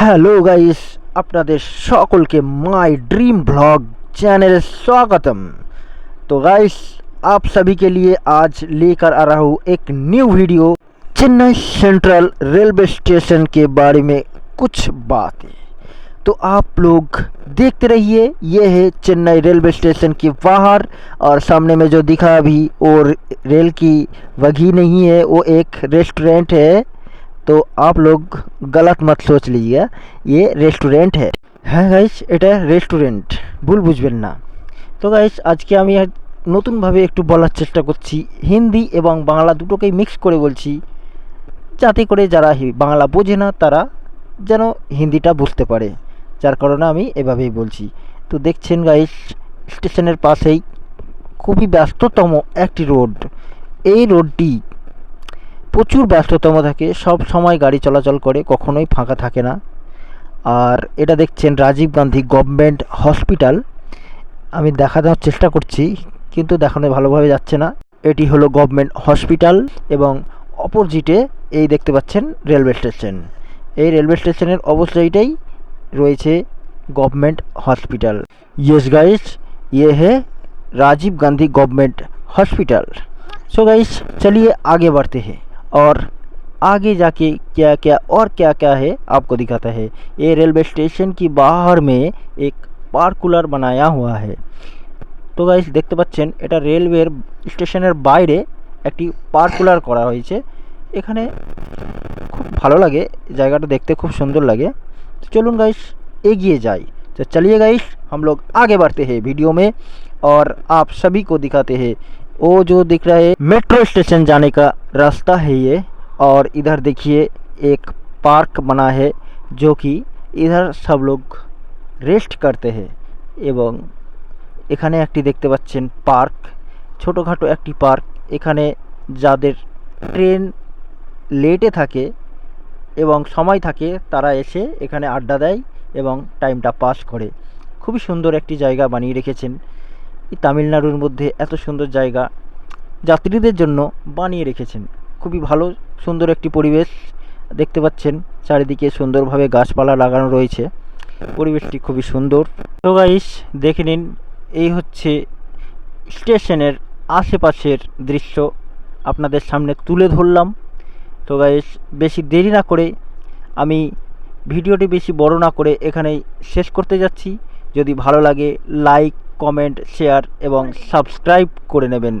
Hello guys, আপনাদের সকলকে my dream blog channel स्वागतम। तो गाइस, आप सभी के लिए आज लेकर आ रहा हूँ एक new video Chennai central railway station के बारे में कुछ बातें। तो आप लोग देखते रहिए। ये है चेन्नई रेलवे स्टेशन के बाहर, और सामने में जो दिखा अभी वो रेल की वगी नहीं है, वो एक रेस्टोरेंट है। तो आप लोग गलत मत सोच लीजिए, ये रेस्टोरेंट है। হ্যাঁ গাইস, এটা রেস্টুরেন্ট, ভুল বুঝবেন না। তো গাইস, আজকে আমি নতুনভাবে একটু বলার চেষ্টা করছি, হিন্দি এবং বাংলা দুটোকেই মিক্স করে বলছি, যাতে করে যারা বাংলা বোঝে না তারা যেন হিন্দিটা বুঝতে পারে, যার কারণে আমি এভাবেই বলছি। তো দেখছেন গাইস, স্টেশনের পাশেই খুবই ব্যস্ততম একটি রোড। এই রোডটি প্রচুর ব্যস্ততম থাকে, সব সময় গাড়ি চলাচল করে, কখনোই ফাঁকা থাকে না। আর এটা দেখছেন রাজীব গান্ধী গভর্নমেন্ট হসপিটাল। আমি দেখানোর চেষ্টা করছি কিন্তু দেখানো ভালোভাবে যাচ্ছে না। এটি হলো গভর্নমেন্ট হসপিটাল এবং অপোজিটে এই দেখতে পাচ্ছেন রেলওয়ে স্টেশন। এই রেলওয়ে স্টেশনের অপোজিটেই রয়েছে गवर्नमेंट हॉस्पिटल। यस गाइस, ये है Rajiv Gandhi government hospital. So guys, चलिए आगे बढ़ते हैं और आगे जाके क्या क्या है आपको दिखाता है। ये रेलवे स्टेशन की बाहर में एक पार्कुलर बनाया हुआ है। तो गाइस, देखते পাচ্ছেন এটা রেলওয়ের স্টেশনের বাইরে একটি পার্কুলার করা হয়েছে। এখানে খুব ভালো লাগে, জায়গাটা দেখতে খুব সুন্দর লাগে। तो चलून गाइस, एगिए जाए। तो चलिए गाइस, हम लोग आगे बढ़ते हैं वीडियो में और आप सभी को दिखाते हैं वो जो दिख रहा है मेट्रो स्टेशन जाने का रास्ता है ये। और इधर देखिए एक पार्क बना है, जो कि इधर सब लोग रेस्ट करते हैं। एवं এখানে একটি দেখতে পাচ্ছেন পার্ক, ছোটোখাটো একটি পার্ক। এখানে যাদের ট্রেন লেটে থাকে এবং সময় থাকে তারা এসে এখানে আড্ডা দেয় এবং টাইমটা পাস করে। খুবই সুন্দর একটি জায়গা বানিয়ে রেখেছেন। এই তামিলনাড়ুর মধ্যে এত সুন্দর জায়গা যাত্রীদের জন্য বানিয়ে রেখেছেন। খুবই ভালো সুন্দর একটি পরিবেশ দেখতে পাচ্ছেন, চারিদিকে সুন্দরভাবে গাছপালা লাগানো রয়েছে, পরিবেশটি খুবই সুন্দর। তো গাইস, দেখে নিন, এই হচ্ছে স্টেশনের আশেপাশের দৃশ্য আপনাদের সামনে তুলে ধরলাম। তো গাইস, বেশি দেরি না করে আমি ভিডিওটি বেশি বড় না করে এখানেই শেষ করতে যাচ্ছি। যদি ভালো লাগে লাইক, কমেন্ট, শেয়ার এবং সাবস্ক্রাইব করে নেবেন।